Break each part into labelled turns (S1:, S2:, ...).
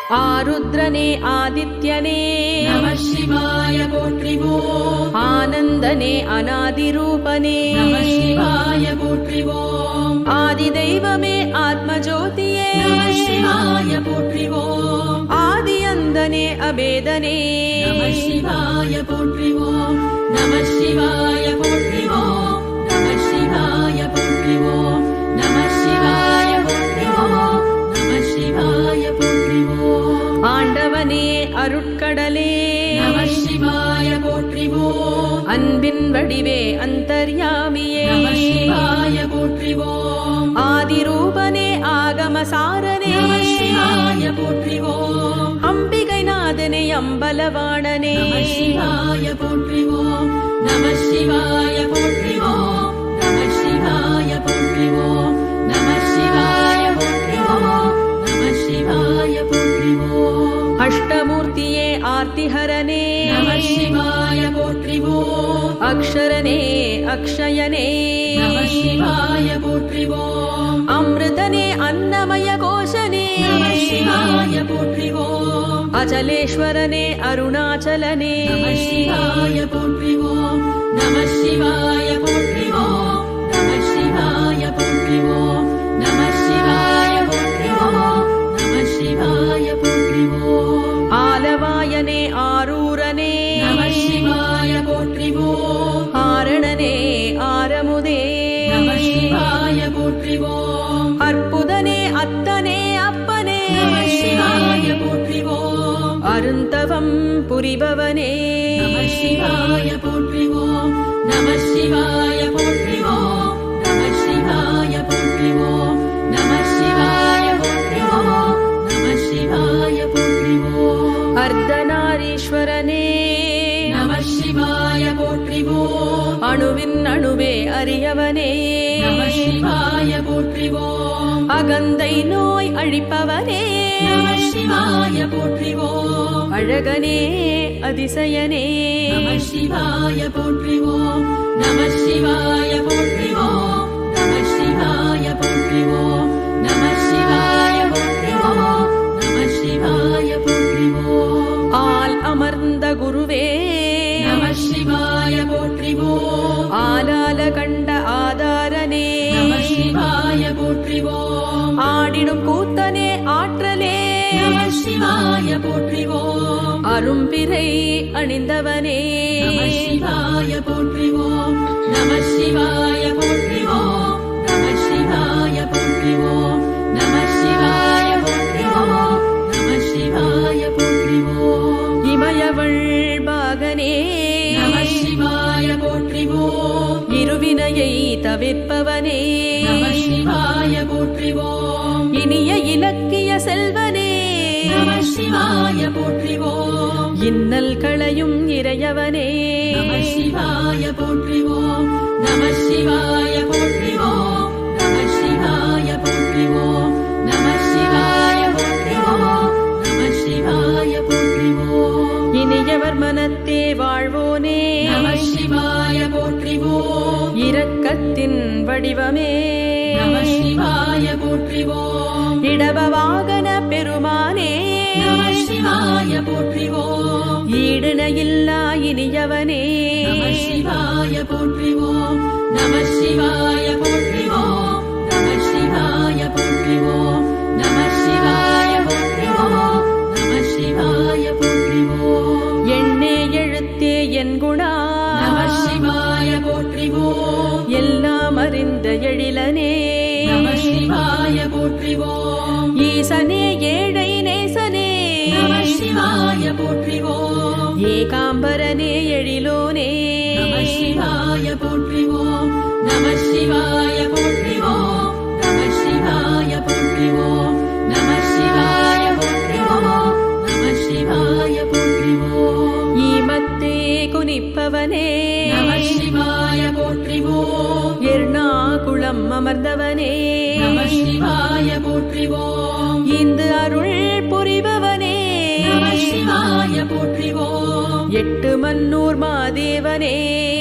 S1: ஆருத்ரனே ஆதித்யனே
S2: நம சிவாய போற்றிவோம்.
S1: ஆனந்தனே அநாதிரூபனே
S2: நம சிவாய போற்றிவோம்.
S1: ஆதி தெய்வமே ஆத்மஜோதியே
S2: நம சிவாய போற்றிவோம்.
S1: ஆதி அந்தனே அபேதனே
S2: நம சிவாய போற்றிவோம். நம சிவாய போற்றிவோம். நம சிவாய போற்றிவோம். நம சிவாய போற்றிவோம். நம சிவாய போற்றிவோம்.
S1: ஆண்டவனே அருட்கடலே
S2: நம சிவாய போற்றிவோம்.
S1: அன்பின் வடிவே அந்தர்யாமியே
S2: நம சிவாய போற்றிவோம்.
S1: ஆதிரூபனே ஆகமசாரனே
S2: நம சிவாய போற்றிவோம்.
S1: அம்பிகை நாதனே அம்பலவாணனே
S2: நம சிவாய போற்றிவோம். நம சிவாய போற்றிவோம். நம சிவாய போற்றிவோம். நம சிவாய போற்றிவோம். நம சிவாய போற்றிவோம்.
S1: அஷ்டமூர்த்தியே ஆர்த்திஹரனே
S2: நம சிவாய போற்றிவோம்.
S1: அக்ஷரனே அக்ஷயனே
S2: நம சிவாய போற்றிவோம்.
S1: அமிர்தனே அன்னமய கோஷனே
S2: நம சிவாய போற்றிவோம்.
S1: அச்சலேஸ்வரனே அருணாச்சலனே
S2: நம சிவாய போற்றிவோம். நம சிவாய போற்றிவோம். நம சிவாய போற்றிவோம். நம சிவாய போற்றிவோம். நம சிவாய போற்றிவோம்.
S1: ஆலவாயனே ஆரூரனே
S2: நம சிவாய போற்றிவோம்.
S1: ஆரணனே ஆரமுதே
S2: நம சிவாய போற்றிவோம்.
S1: அற்புதனே அத்தனே அப்பனே
S2: நம சிவாய போற்றிவோம்.
S1: அருந்தவம் புரிபவனே
S2: நம சிவாய போற்றிவோம். நம சிவாய போற்றிவோம். நம சிவாய போற்றிவோம். நம சிவாய போற்றிவோம். நம சிவாய போற்றிவோம்.
S1: அர்த்தநாரீஸ்வரனே
S2: நம சிவாய போற்றிவோம்.
S1: அணுவின் அணுவே அறியவனே
S2: நம சிவாய போற்றிவோம்.
S1: அகந்தை நோய் அழிப்பவனே
S2: நம சிவாய போற்றிவோம்.
S1: அழகனே அதிசயனே
S2: நம சிவாய போற்றிவோம். நம சிவாய போற்றிவோம். நம சிவாய போற்றிவோம். நம சிவாய போற்றிவோம். நம சிவாய போற்றிவோம்.
S1: ஆல் அமர்ந்த குருவே
S2: நம சிவாய போற்றிவோம்.
S1: ஆலால கண்ட ஆதாரனே
S2: நம சிவாய போற்றிவோம்.
S1: ஆடிடும் கூத்தனே ஆற்றலே
S2: நம சிவாய போற்றிவோம்.
S1: அரும்பிரை அணிந்தவனே
S2: நம சிவாய போற்றிவோம். நம சிவாய போற்றிவோம். நம சிவாய போற்றிவோம். நம சிவாய போற்றிவோம். நம சிவாய போற்றிவோம்.
S1: இமயவள் பாகனே
S2: நம சிவாய போற்றிவோம்.
S1: இருவினையை தவிர்ப்பவனே
S2: நம சிவாய போற்றிவோம்.
S1: இனிய இலக்கிய செல்வனே
S2: நம சிவாய போற்றிவோம்.
S1: இன்னல் களையும் இறையவனே
S2: நம சிவாய போற்றிவோம். நம சிவாய போற்றிவோம். நம சிவாய போற்றிவோம். நம சிவாய போற்றிவோம். நம சிவாய போற்றிவோம்.
S1: இனியவர் மனத்தே வாழ்வோனே
S2: நம சிவாய போற்றிவோம்.
S1: இரக்கத்தின் வடிவமே
S2: நம சிவாய போற்றிவோம்.
S1: இடப வாகன பெருமானே
S2: நம சிவாய போற்றிவோம்.
S1: ஈடுணையில்லா இனியவனே
S2: நம சிவாய போற்றிவோம். நம சிவாய போற்றிவோம். நம சிவாய போற்றிவோம். நம சிவாய போற்றிவோம். நம சிவாய போற்றிவோம்.
S1: எண்ணே எழுத்தே என் குணா
S2: நம சிவாய போற்றிவோம்.
S1: எல்லாம் அறிந்த எழிலனே
S2: நம சிவாய போற்றிவோம்.
S1: ஈசனே ஏழை நேசனே
S2: நம சிவாய போற்றிவோம்.
S1: ஏகாம்பரனே எழிலோனே
S2: நம சிவாய போற்றிவோம். நம சிவாய போற்றிவோம். நம சிவாய போற்றிவோம். நம சிவாய போற்றிவோம். நம சிவாய போற்றிவோம்.
S1: ஈமத்தே குனிப்பவனே
S2: நம சிவாய போற்றிவோம்.
S1: எர்ணாகுளம் அமர்ந்தவனே
S2: நம சிவாய போற்றிவோம்.
S1: இந்து அருள் புரிபவனே
S2: நம சிவாய போற்றிவோம்.
S1: எட்டு மன்னூர் மாதேவனே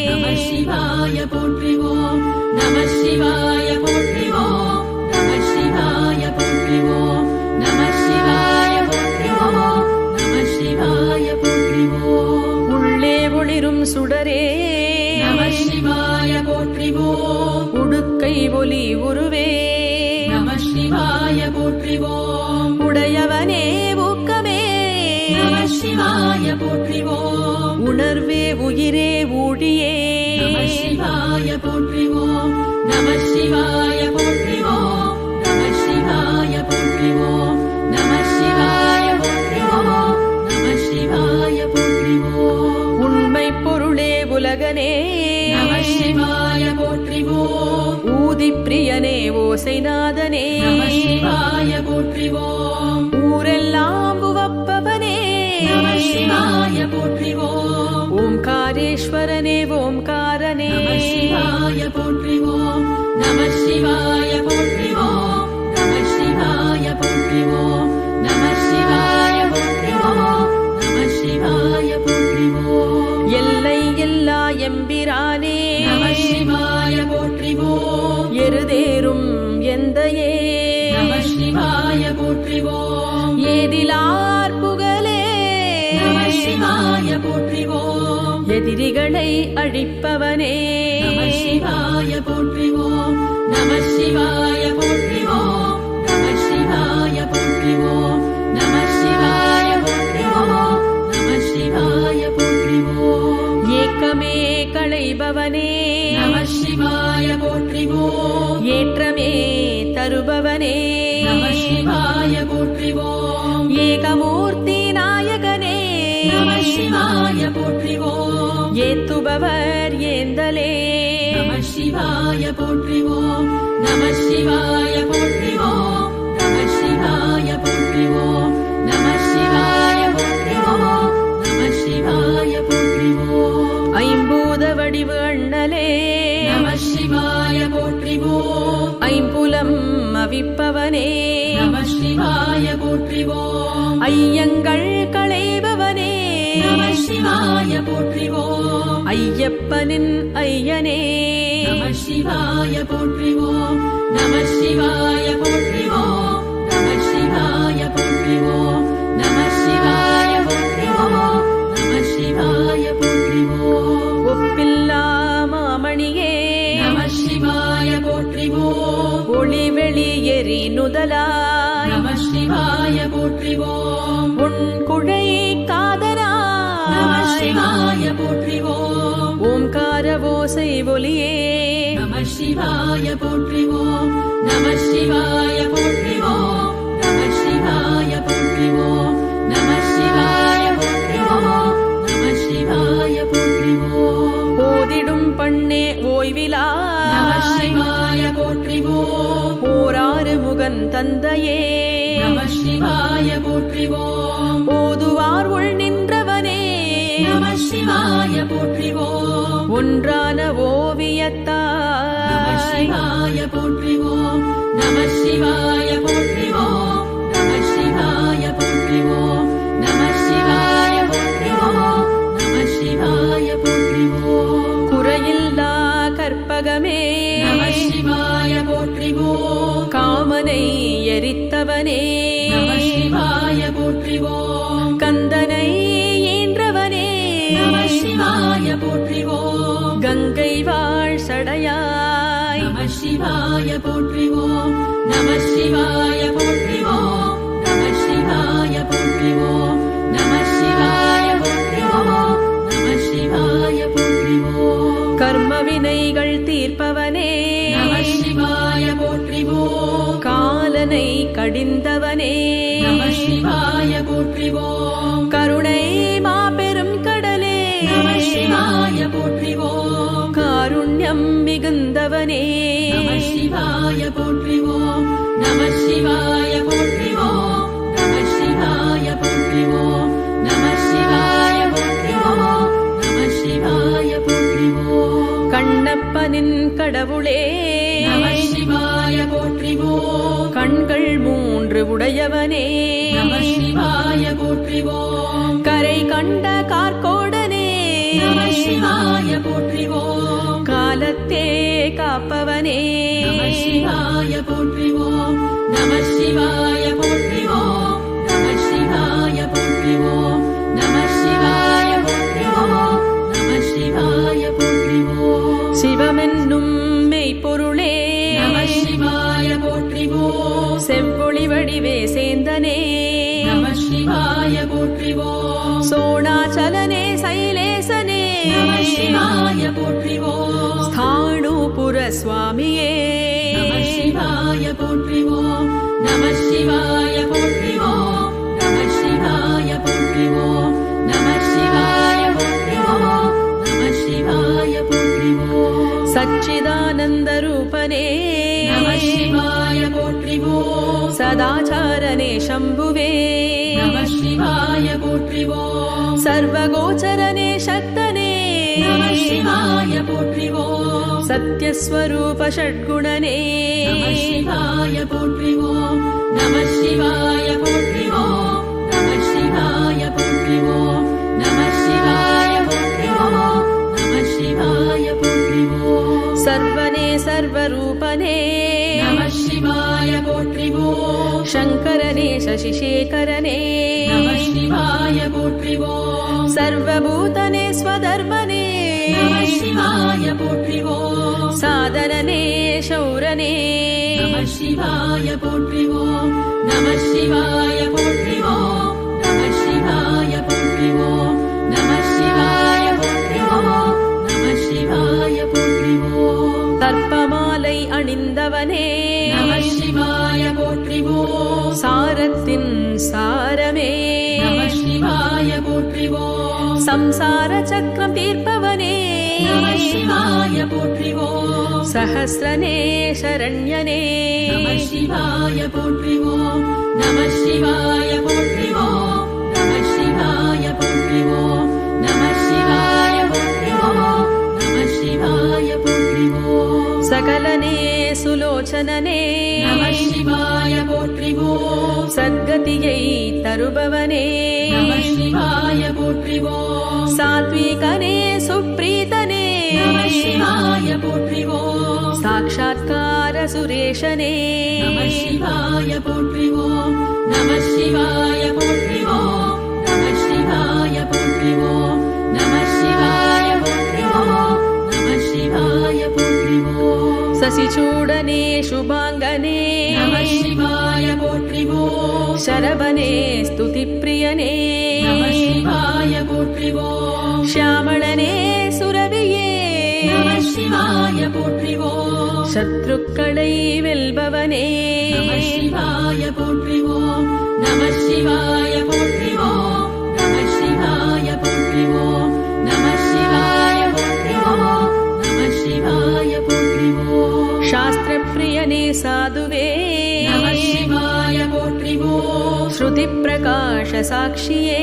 S2: நம சிவாய போற்றிவோம். நம சிவாய போற்றிவோம். நம சிவாய போற்றிவோம். நம சிவாய போற்றிவோம். போற்றிவோம்
S1: உடையவனே ஊக்கமே
S2: நம சிவாய போற்றிவோம்
S1: உணர்வே உயிரே ஊழியே
S2: நம சிவாய போற்றிவோம் நம சிவாய போற்றிவோம் நம சிவாய போற்றிவோம் நம சிவாய போற்றிவோம் நம சிவாய போற்றிவோம்
S1: உண்மை பொருளே உலகனே
S2: நம சிவாய போற்றிவோம்
S1: ஊதி பிரியனே ஓசைநாதனே
S2: நம சிவாய போற்றிவோம்
S1: ஊரெல்லாம் உவப்பவனே
S2: நம சிவாய போற்றிவோம்
S1: ஓம்காரேஸ்வரனே ஓம்காரனே
S2: நம சிவாய போற்றிவோம் நம சிவாய போற்றிவோம் நம சிவாய போற்றிவோம் நம சிவாய போற்றிவோம் நம சிவாய போற்றிவோம்
S1: எல்லை எல்லா எம்பிரானே
S2: நம சிவாய போற்றிவோம்
S1: எருதேறும் எந்தையே
S2: நம சிவாய போற்றிவோம்
S1: ஏதிலார் புகழே
S2: நம சிவாய போற்றிவோம்
S1: எதிரிகளை அழிப்பவனே
S2: நம சிவாய போற்றிவோம் நம சிவாய போற்றிவோம் நம சிவாய போற்றிவோம் நம சிவாய போற்றிவோம் நம சிவாய போற்றிவோம்
S1: ஏக்கமே களைபவனே
S2: நம சிவாய போற்றிவோம்
S1: ஏற்றமே தருபவனே
S2: நம சிவாய போற்றிவோம்
S1: ஏகமூர்த்தி நாயகனே
S2: நம சிவாய போற்றிவோம்
S1: ஏத்துபவர் ஏந்தலே
S2: நம சிவாய போற்றிவோம் நம சிவாய போற்றிவோம் நம சிவாய போற்றிவோம் நம சிவாய போற்றிவோம் நம சிவாய போற்றிவோம்
S1: ஐம்பூத வடிவு அண்ணலே
S2: நம சிவாய போற்றிவோம்
S1: ஐம்புலம் அவிப்பவனே
S2: நம சிவாய போற்றிவோம்
S1: ஐயங்கள் களைபவனே
S2: நம சிவாய போற்றிவோம்
S1: ஐயப்பனின் ஐயனே
S2: நம சிவாய போற்றிவோம் நம சிவாய போற்றிவோம் நம சிவாய போற்றிவோம் நம சிவாய போற்றிவோம் நம சிவாய போற்றிவோம்
S1: ஒப்பில்லா மாமணியே
S2: நம சிவாய போற்றிவோம்
S1: ஒளி வெளியெறி நுதலாய்
S2: நம சிவாய போற்றிவோம்
S1: உன் குழை காதலாய்
S2: நம சிவாய போற்றிவோம்
S1: ஓம்கார ஓசை ஒலியே
S2: நம சிவாய போற்றிவோம் நம சிவாய போற்றிவோம் நம சிவாய போற்றிவோம் நம சிவாய போற்றிவோம் நம சிவாய போற்றிவோம்
S1: போதிடும் பண்ணே
S2: நம
S1: ஓய்விலாய்
S2: சிவாய போற்றிவோம்
S1: ஓராறு முகன் தந்தையே
S2: நம சிவாய போற்றிவோம்
S1: ஓதுவார் உள் நின்றவனே
S2: நம சிவாய போற்றிவோம்
S1: ஒன்றான
S2: நம
S1: ஓவியத்தாய்
S2: சிவாய போற்றிவோம் நம சிவாய போற்றிவோம் நம சிவாய போற்றிவோம் நம சிவாய போற்றிவோம் நம சிவாய போற்றிவோம்
S1: குறையில்லா கற்பகமே
S2: நம சிவாய போற்றிவோம்
S1: காமனை எரித்தவனே
S2: நம சிவாய போற்றிவோம்
S1: கந்தனை ஈன்றவனே
S2: நம சிவாய போற்றிவோம்
S1: கங்கை வாழ் சடையாய்
S2: நம சிவாய போற்றிவோம் நம சிவாய போற்றிவோம் நம சிவாய போற்றிவோம் நம சிவாய போற்றிவோம் நம சிவாய போற்றிவோம்
S1: கர்ம வினைகள் தீர்ப்பவனே
S2: நம சிவாய போற்றிவோம்
S1: காலனை கடிந்தவனே
S2: நம சிவாய போற்றிவோம்
S1: கருணை மாபெரும் கடலே
S2: நம சிவாய போற்றிவோம்
S1: காருண்யம் மிகுந்தவனே
S2: நம சிவாய போற்றிவோம் நம சிவாய போற்றிவோம் நம சிவாய போற்றிவோம் நம சிவாய போற்றிவோம் நம சிவாய போற்றிவோம்
S1: கண்ணப்பனின் கடவுளே
S2: நம சிவாய போற்றிவோம்
S1: கண்கள் மூன்று உடையவனே
S2: நம சிவாய போற்றிவோம்
S1: கரை கண்ட கார்கோடனே
S2: நம சிவாய போற்றிவோம்
S1: காலத்தே காப்பவனே
S2: நம சிவாய போற்றிவோம் நம சிவாய போற்றிவோம் நம சிவாய போற்றிவோம் நம சிவாய போற்றிவோம் நம சிவாய போற்றிவோம்
S1: சிவமென்னும் மெய்ப்பொருளே
S2: நம சிவாய போற்றிவோம்
S1: செவ்வொளி வடிவே சேந்தனே
S2: நம சிவாய போற்றிவோம்.
S1: சோணாச்சலனே சைலேசனே
S2: நம சிவாய போற்றிவோம்.
S1: ஸ்தாணூபுர சுவாமியே
S2: நம சிவாய போற்றிவோம். நம சிவாய போற்றிவோம். நம சிவாய போற்றிவோம். நம சிவாய போற்றிவோம். நம சிவாய போற்றிவோம்.
S1: சச்சிதானந்த ரூபனே
S2: நம சிவாய போற்றிவோம்.
S1: சதாச்சாரனே சம்புவே
S2: நம சிவாய போற்றிவோம்.
S1: சர்வகோச்சரனே சக்தனே
S2: நம சிவாய போற்றிவோம்.
S1: சத்யஸ்வரூப ஷட்குணனே
S2: நம சிவாய போற்றிவோம். நம சிவாய போற்றிவோம். நம சிவாய போற்றிவோம். நம சிவாய போற்றிவோம். நம சிவாய போற்றிவோம்.
S1: சர்வனே சர்வரூபனே
S2: நம சிவாய போற்றிவோம்.
S1: சங்கரனே சசிசேகரனே
S2: நம சிவாய போற்றிவோம்.
S1: சர்வபூதனே ஸ்வதர்மனே
S2: நம சிவாய போற்றிவோம்.
S1: சாதனனே சௌரனே
S2: நம சிவாய போற்றிவோம். நம சிவாய போற்றிவோம். நம சிவாய போற்றிவோம். நம சிவாய போற்றிவோம். நம சிவாய போற்றிவோம்.
S1: தர்ப்பமாலை அணிந்தவனே
S2: நம சிவாய போற்றிவோம்.
S1: சாரத்தின் சாரமே
S2: நம சிவாய போற்றிவோம்.
S1: சம்சார சக்கரம் தீர்ப்பவனே
S2: நம சிவாய போற்றிவோம்.
S1: சஹஸ்ரனே சரண்யனே
S2: நம சிவாய போற்றிவோம். நம சிவாய போற்றிவோம். நம சிவாய போற்றிவோம். நம சிவாய போற்றிவோம். நம சிவாய போற்றிவோம்.
S1: சகலனே சுலோச்சனனே
S2: நம சிவாய போற்றிவோம்.
S1: சத்கதியை தருபவனே
S2: நம சிவாய போற்றிவோம்.
S1: சாத்விகனே சுப்ரீதனே
S2: நம சிவாய போற்றிவோம்.
S1: சாட்சாத்கார சுரேஷனே
S2: நம சிவாய போற்றிவோம். நம சிவாய போற்றிவோம். நம சிவாய போற்றிவோம். நம சிவாய போற்றிவோம். நம சிவாய போற்றிவோம்.
S1: சசிச்சூடனே சுபாங்கனே
S2: நம சிவாய போற்றிவோம்.
S1: சரபனே ஸ்துதிப்பிரியனே
S2: நம சிவாய போற்றிவோம்.
S1: ஷியாமளனே சுரபியே
S2: நம சிவாய போற்றிவோம்.
S1: சத்ருக்களை வெல்பவனே
S2: நம சிவாய போற்றிவோம். நம சிவாய போற்றிவோம். நம சிவாய போற்றிவோம். நம சிவாய போற்றிவோம். நம சிவாய போற்றிவோம்.
S1: சாஸ்திரப்பிரியனே சாதுவே
S2: நம சிவாய போற்றிவோம்.
S1: ஸ்ருதி பிரகாஷ சாட்சியே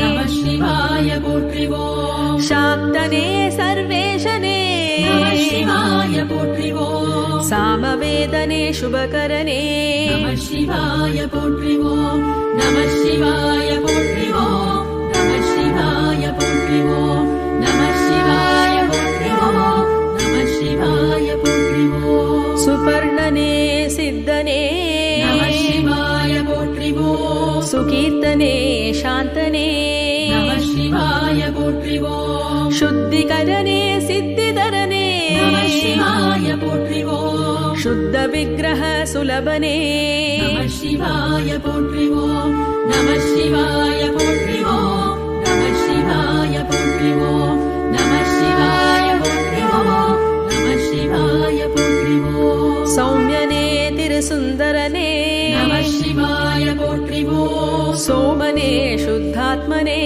S2: நம சிவாய போற்றிவோம்.
S1: சாக்தனே சர்வேஷனே
S2: நம சிவாய போற்றிவோம்.
S1: சாமவேதனே சுபகரனே
S2: நம சிவாய போற்றிவோம். நம சிவாய போற்றிவோம். நம சிவாய போற்றிவோம். நம சிவாய போற்றிவோம். நம சிவாய போற்றிவோம்.
S1: சுபர்ணனே சித்தனே
S2: நம சிவாய போற்றிவோம்.
S1: சுகீர்த்தனே சாந்தனே
S2: நம சிவாய போற்றிவோம்.
S1: சுத்திகரனே சித்திதரனே
S2: நம சிவாய போற்றிவோம்.
S1: சுத்த விக்கிரக சுலபனே
S2: நம சிவாய போற்றிவோம். நம சிவாய போற்றிவோம். நம சிவாய போற்றிவோம். நம சிவாய போற்றிவோம். நம சிவாய போற்றிவோம்.
S1: சௌமியனே திருசுந்தரனே
S2: நம சிவாய போற்றிவோம்.
S1: சோமனே சுத்தாத்மனே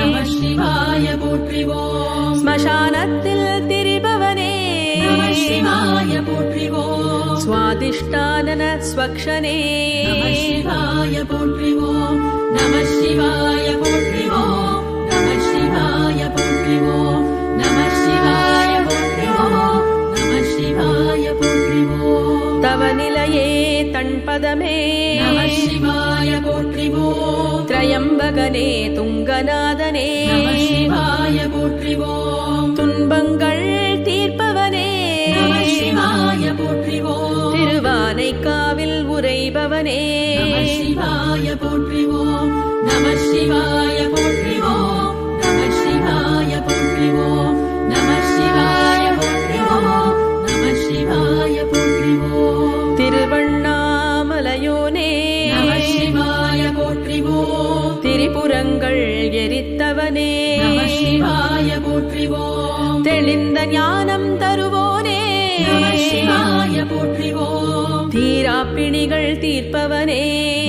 S2: நம சிவாய போற்றிவோம்.
S1: ஸ்மசானத்தில் திரிபவனே
S2: நம சிவாய போற்றிவோம்.
S1: சுவாதிஷ்டானன ஸ்வக்ஷனே
S2: நம சிவாய போற்றிவோம். நம சிவாய போற்றிவோம். நம சிவாய போற்றிவோம். நம சிவாய போற்றிவோம். நம சிவாய போற்றிவோம்.
S1: தவ நிலையே தன்பதமே
S2: நம சிவாய போற்றிவோம்.
S1: திரையம்பகனே துங்கநாதனே
S2: நம சிவாய போற்றிவோம்.
S1: துன்பங்கள் தீர்ப்பவனே
S2: நம சிவாய போற்றிவோம்.
S1: திருவானைக்காவில் உறைபவனே
S2: நம சிவாய போற்றிவோம். நம சிவாய போற்றிவோம். நம சிவாய போற்றிவோம். நம சிவாய போற்றிவோம். நம சிவாய போற்றிவோம்.
S1: திருவண்ணாமலையோனே
S2: போற்றிவோம்
S1: தெளிந்த ஞானம் தருவோனே
S2: நம சிவாய போற்றிவோம்
S1: தீரா பிணிகள் தீர்ப்பவனே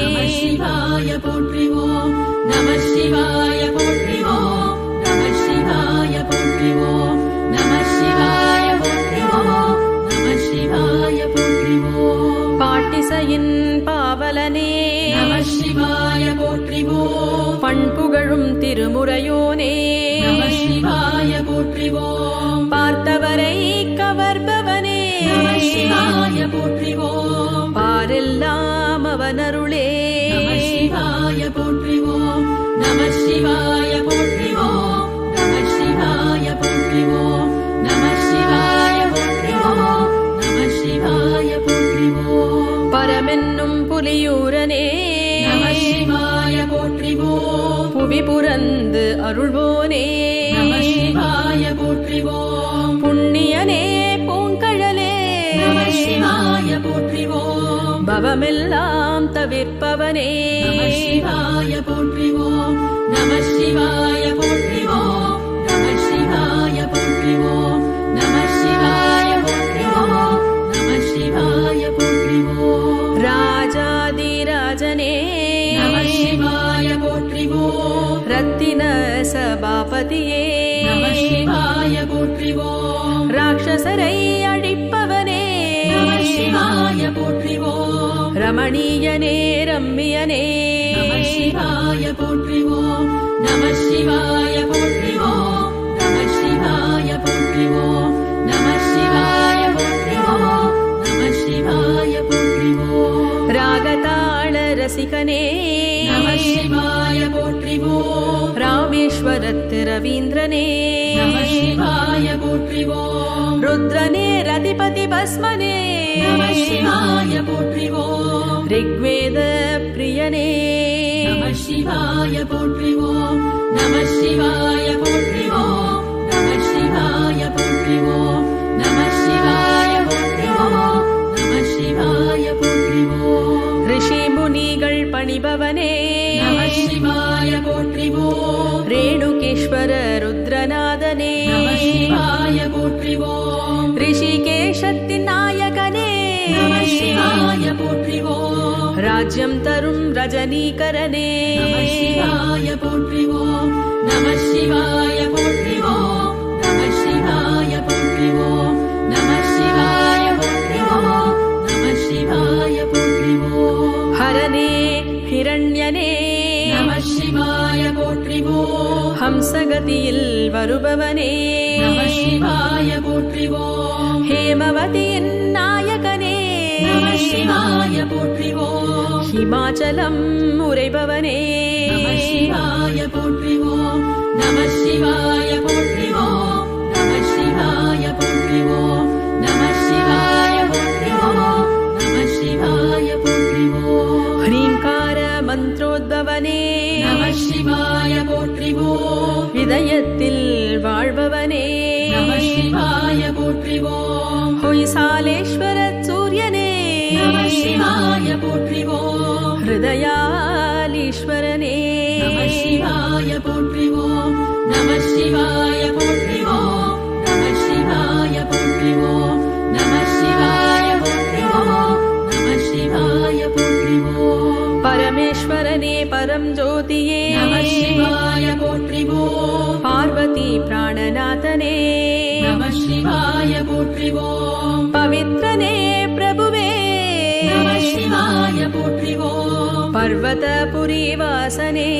S2: நம சிவாய போற்றிவோம் நம சிவாய போற்றிவோம் நம சிவாய போற்றிவோம் நம சிவாய போற்றிவோம் நம சிவாய போற்றிவோம்
S1: பாட்டிசையின் பாவலனே
S2: நம சிவாய போற்றிவோம்
S1: பண்புகழும் திருமுறையோனே
S2: நம சிவாய போற்றிவோம்
S1: பார்த்தவரை கவர்பவனே
S2: நம சிவாய போற்றிவோம்
S1: பாரெல்லாம் அவனருளே
S2: நம சிவாய போற்றிவோம் நம சிவாய போற்றிவோம் நம சிவாய போற்றிவோம் நம சிவாய போற்றிவோம் நம சிவாய போற்றிவோம்
S1: பரமென்னும் புலியூரனே
S2: நம சிவாய போற்றிவோம்
S1: புவி புரந்து அருள்வோனே
S2: நம சிவாய போற்றிவோம்
S1: புண்ணியனே பூங்கழலே
S2: நம சிவாய போற்றிவோம்
S1: பவமெல்லாம் தவிர்ப்பவனே
S2: நம சிவாய போற்றிவோம் நம சிவாய போற்றிவோம் நம சிவாய போற்றிவோம் நம சிவாய போற்றிவோம் நம சிவாய போற்றிவோம்
S1: ராஜாதிராஜனே
S2: நம சிவாய போற்றிவோம்
S1: ரத்தின சபாபதியே
S2: நம சிவாய போற்றிவோம்
S1: ராட்சசரை அழிப்பவனே
S2: நம சிவாய போற்றிவோம்
S1: ரமணீயனே ரம்மியனே
S2: நம சிவாய போற்றிவோம் நம சிவாய போற்றிவோம் நம சிவாய போற்றிவோம் நம சிவாய போற்றிவோம் நம சிவாய போற்றிவோம்
S1: ராகதாள ரசிகனே
S2: நம சிவாய போற்றிவோம்
S1: ராமேஸ்வரத்து ரவீந்திரனே
S2: நம சிவாய போற்றிவோம்
S1: ருத்ரனே ரதிபதி பஸ்மனே
S2: நம சிவாய போற்றிவோம்
S1: ரிக்வேத பிரியனே
S2: நம சிவாய போற்றிவோம் நம சிவாய போற்றிவோம் நம சிவாய போற்றிவோம் நம சிவாய போற்றிவோம் நம சிவாய போற்றிவோம்
S1: ரிஷி முனிகள் பணிபவனே
S2: நம சிவாய போற்றிவோம்
S1: ரேணுகேஸ்வர ருத்ரநாதனே
S2: நம சிவாய போற்றிவோம்
S1: ரிஷிகேஷத்தின் நாயகனே
S2: நம சிவாய போற்றிவோம்
S1: ராஜ்யம் தரும் ரஜனீகரனே
S2: நம சிவாய போற்றிவோம் நம சிவாய போற்றிவோம் நம சிவாய போற்றிவோம் நம சிவாய போற்றிவோம் நம சிவாய போற்றிவோம்
S1: ஹரனே ஹிரண்யனே
S2: நம சிவாய போற்றிவோம்
S1: ஹம்சகதியில் வருபவனே
S2: நம சிவாய போற்றிவோம்
S1: ஹேமவதியின் நாயகனே
S2: நம சிவாய போற்றிவோம்
S1: ஹிமாச்சலம் உரைபவனே
S2: நம சிவாய போற்றிவோம் நம சிவாய போற்றிவோம் நம சிவாய போற்றிவோம் நம சிவாய போற்றிவோம் நம சிவாய போற்றிவோம்
S1: ஹ்ரீங்கார மந்திரோத்பவனே
S2: நம சிவாய போற்றிவோம்
S1: இதயத்தில் வாழ்பவனே
S2: நம சிவாய போற்றிவோம்
S1: ஹொய்சாலேஸ்வர சூரியனே
S2: நம சிவாய போற்றிவோம்
S1: ஹிருதயாலீஸ்வரனே
S2: நம சிவாய போற்றிவோம் நம சிவாய போற்றிவோம் நம சிவாய போற்றிவோம் நம சிவாய போற்றிவோம் நம சிவாய போற்றிவோம்
S1: பரமேஸ்வரனே பரம் ஜோதியே
S2: நம சிவாய போற்றிவோம்
S1: பார்வதி பிராணநாதனே
S2: நம சிவாய போற்றிவோம்
S1: பவித்ரனே பிரபுவே
S2: நம சிவாய போற்றிவோம்
S1: பர்வதபுரி வாசனே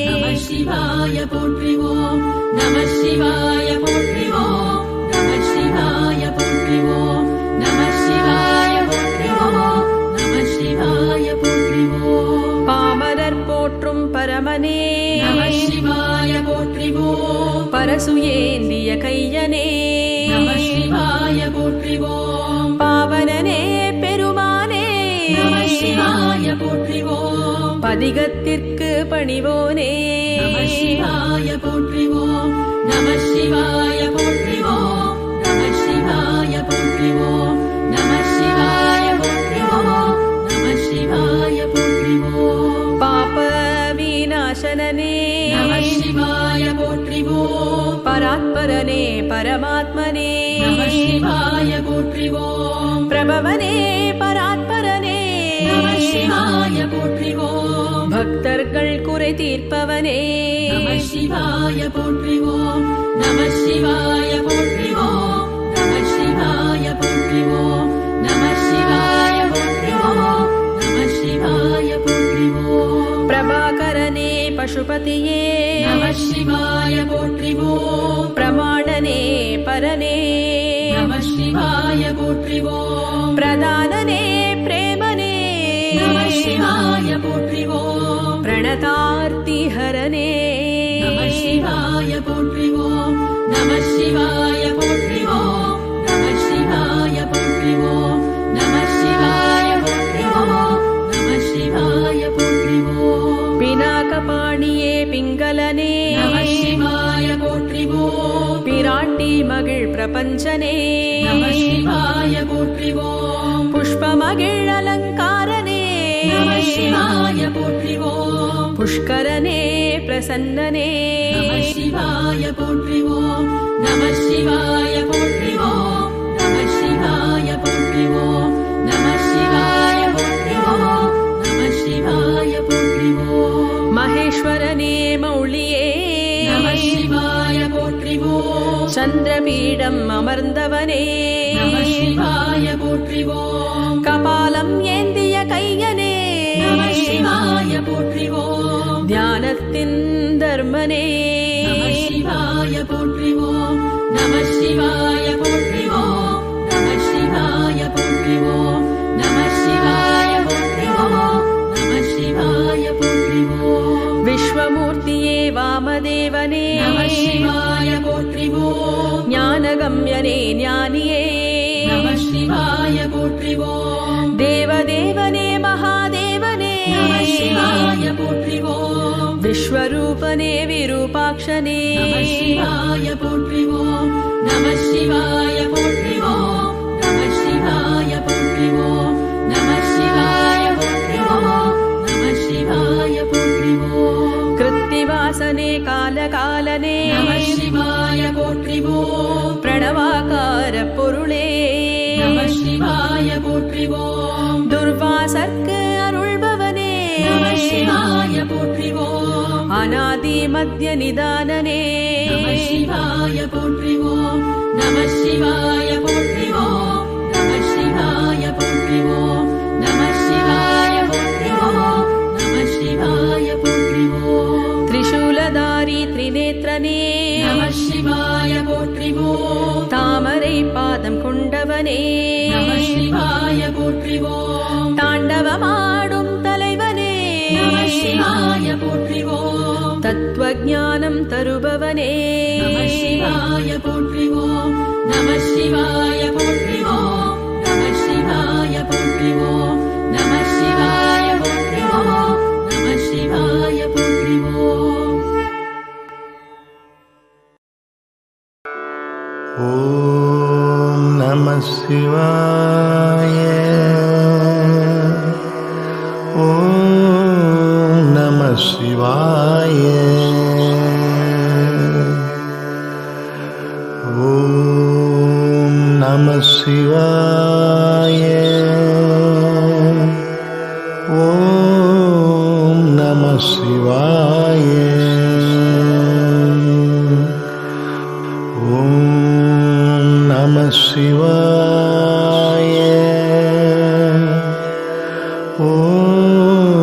S2: நம சிவாய போற்றிவோம் நம சிவாய போற்றிவோம் நம சிவாய போற்றிவோம் நம சிவாய போற்றிவோம் நம சிவாய போற்றிவோம்
S1: பாமரர் போற்றும் பரமனே
S2: நம சிவாய போற்றிவோம்
S1: பரசுயேந்திய கையனே
S2: நம சிவாய போற்றிவோம்
S1: பாவனனே பெருமானே
S2: நம சிவாய போற்றிவோம்
S1: பதிகத்திற்கு பணிவோனே
S2: நம சிவாய போற்றிவோம் நம சிவாய போற்றிவோம் நம சிவாய போற்றிவோம் நம சிவாய போற்றிவோம் நம சிவாய போற்றிவோம்
S1: பாப விநாசனனே
S2: நம சிவாய போற்றிவோம்
S1: பராத்பர பிரபாகரனே பரமாத்மனே
S2: நம சிவாய போற்றிவோம்
S1: பிரபவனே பராத்பரனே
S2: நம சிவாய போற்றிவோம்
S1: பக்தர்கள் குறை தீர்ப்பவனே
S2: நம சிவாய போற்றிவோம் நம சிவாய போற்றிவோம் நம சிவாய போற்றிவோம் நம சிவாய போற்றிவோம் நம சிவாய போற்றிவோம்
S1: பிரபாகரனே பசுபதியே
S2: நம சிவாய போற்றிவோம்
S1: பிரமாணனே பரனே
S2: நம சிவாய போற்றிவோம்
S1: பிரதானனே பிரேமனே
S2: நம சிவாய போற்றிவோம்
S1: பிரணதார்த்தி ஹரனே
S2: நம சிவாய போற்றிவோம் நம சிவாய போற்றிவோம் நம சிவாய போற்றிவோம் நம சிவாய போற்றிவோம் நம சிவாய போற்றிவோம்
S1: பினாகபாணியே பிங்களனே
S2: நம சிவாய போற்றிவோம்
S1: பிராட்டி மகிழ் பிரபஞ்சனே
S2: நம சிவாய போற்றிவோம்
S1: புஷ்பமகிழ் அலங்காரனே
S2: நம சிவாய போற்றிவோம்
S1: புஷ்கரனே பிரசன்னனே
S2: நம சிவாய போற்றிவோம் நம சிவாய போற்றிவோம் நம சிவாய போற்றிவோம் நம சிவாய போற்றிவோம் நம சிவாய போற்றிவோம்
S1: மகேஸ்வரனே மௌளியே
S2: நம சிவாய போற்றிவோம்
S1: சந்திரபீடம் அமர்ந்தவனே
S2: நம சிவாய போற்றிவோம்
S1: கபாலம் ஏந்திய கையனே
S2: நம சிவாய போற்றிவோம்
S1: தியானத்தின் தர்மனே
S2: நம சிவாய போற்றிவோம் நம சிவாய போற்றிவோம் நம சிவாய போற்றிவோம் நம சிவாய போற்றிவோம் நம சிவாய போற்றிவோம்
S1: விஸ்வமூர்த்தியே வாமதேவனே
S2: நம சிவாய போற்றிவோம்
S1: ஞானகம்யனே ஞானியே
S2: நம சிவாய போற்றிவோம்
S1: தேவதேவனே மகாதேவனே
S2: நம சிவாய போற்றிவோம்
S1: விஸ்வரூபனே விரூபாக்ஷனே
S2: நம சிவாய போற்றிவோம் நம சிவாய போற்றிவோம் நம சிவாய போற்றிவோம் நம சிவாய போற்றிவோம் நம சிவாய போற்றிவோம்
S1: கிருத்திவாசனே காலகாலனே
S2: நம சிவாய போற்றிவோம்
S1: பிரணவாகார பொருளே
S2: நம சிவாய போற்றிவோம்
S1: துர்வாசர்க்கு அருள்பவனே
S2: நம சிவாய போற்றிவோம்
S1: அநாதி மத்திய நிதானனே
S2: நம சிவாய போற்றிவோம் நம சிவாய போற்றிவோம் நம சிவாய போற்றிவோம் நம சிவாய போற்றிவோம் நம சிவாய போற்றிவோம்
S1: திரிசூலதாரி திரிநேத்ரனே
S2: நம சிவாய போற்றிவோம்
S1: தாமரை பாதம் கொண்டவனே
S2: நம சிவாய போற்றிவோம்
S1: தாண்டவமாடும் தலைவனே
S2: நம சிவாய போற்றிவோம்
S1: தத்துவஞானம் தருபவனே
S2: நம சிவாய போற்றிவோம் நம சிவாய போற்றிவோம் நம சிவாய போற்றிவோம் நம சிவாய போற்றிவோம் நம சிவாய போற்றிவோம்
S3: ஓம் நம சிவாய ஓம் நம சிவாய ஓம் நம சிவாய ஓம் நம சிவாய ஓம் நம சிவாய ஓம்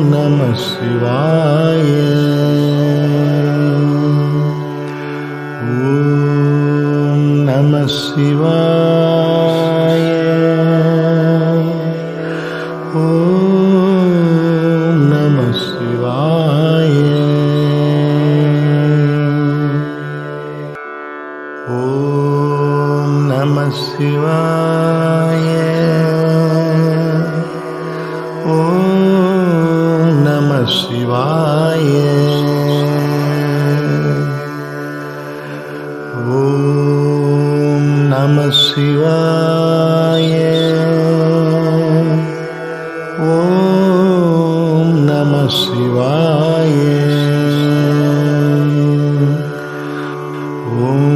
S3: நம சிவாய ஓம் நம சிவாய ஓம் நம சிவாய ஓம் நம சிவாய ஓம் நம சிவாய ஓம் நம சிவாய ஓம் நம சிவாய ஓம்